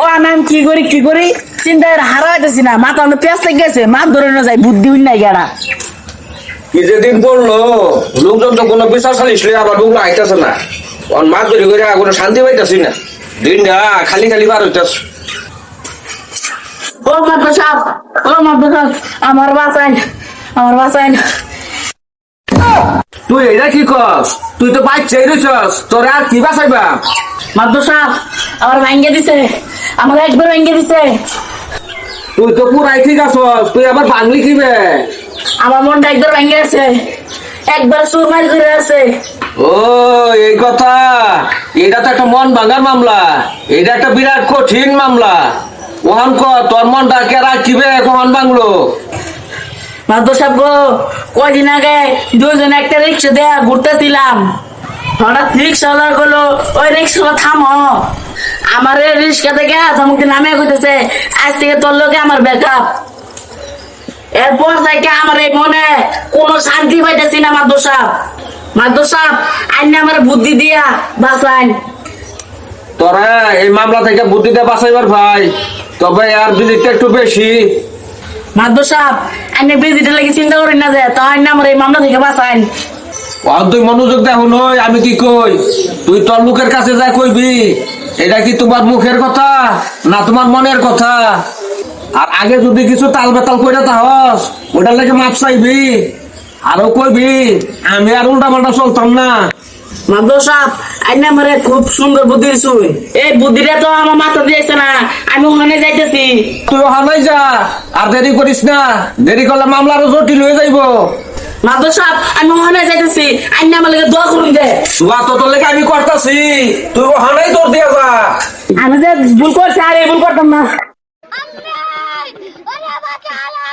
ও আমি কি করি চিন্তায় হারাইতেছি না, মাথা অনেক পেঁয়াজ থেকে গেছে, মাছ ধরে না যায়, বুদ্ধি হই নাই গেড়া। কি যে দিন পড়লো, লোকজন তো কোনো বিচার চালিস আবার লোকগুলো আইতেছে না। মাছ ধরে করে কোনো শান্তি পাইতেছি না, দিনটা খালি খালি বার হইতেছে। ও মাদ্রাস সাহেব, ও মাদ্রাস সাহেব, আমার বাঁচাইন, আমার বাঁচাইন। তুই এটা কি কস? তুই তো বাচ্চাই রয়েছস, তোর আর কি বাঁচাইবা? মাদ্রাস সাহেব আমার ভাঙ্গে দিছে, আমার একবার ভাঙ্গে দিছে। তুই তো পুরাই ঠিক আছস, তুই আবার বাংলি কিবে? আমার মনটা একবার ভাঙ্গে আছে, একবার সুরমাইল করে আছে। ও এই কথা, এটা তো একটা মন ভাঙার মামলা, এটা একটা বিরাট কঠিন মামলা। ওহান ক তোর মনটা কে রাখিবে, কখন ভাঙলো? মাদ্রাস সাহেব গো, কয়দিন আগে দুজন একটা রিক্সা দেয়া ঘুরতেছিলাম, হঠাৎ রিক্সাওয়ালা গুলো ওই রিক্সাওয়ালা থামো, আমার রিক্সা থেকে তোমাকে নামে কইতেছে আজ থেকে তোর লোকে আমার ব্যাকআপ। এরপর থেকে আমার এই মনে কোনো শান্তি পাইতেছি না। মাদ্রাস সাহেব, মাদ্রাস সাহেব আইনে আমার বুদ্ধি দিয়া বাঁচাইন। তোরা এই মামলা থেকে বুদ্ধিতে বাঁচাইবার ভাই, তবে আর বিজিটা একটু বেশি। মাদ্রাস সাহেব আইনে বেজিটা লাগি চিন্তা করি না যে, তো আইনে আমার এই মামলা থেকে বাঁচাইন। তুই মনোযোগ দেখো নই, আমি কি কই, তুই তোর মুখের কাছে যা কইবি, এটা কি তোমার মুখের কথা না তোমার মনের কথা? আর আগে যদি কিছু তাল বেতাল কইরা তাহস, ওটার লাগে মাপ চাইবি, আরো কইবি আমি আর উল্টা পাল্টা চলতাম না। মাদ্রাস সাহেব আইনে আমারে খুব সুন্দর বুদ্ধি দিছুই, এই বুদ্ধিটা তো আমার মাথা দিয়েছে না, আমি ওখানে যাইতেছি। তুই ওখানেই যা, আর দেরি করিস না, দেরি করলে মামলা আরো জটিল হয়ে যাইব। মাদ্রাস সাহেব আমি ওখানে যাইতেছি, আইনে আমার লাগে দোয়া করুন দে। দোয়া তো তোর লেগে আমি করতাছি, তুই ওখানেই তোর দিয়া যা। আমি যে ভুল করছি আর এই ভুল করতাম না। ওরে বাবা চালা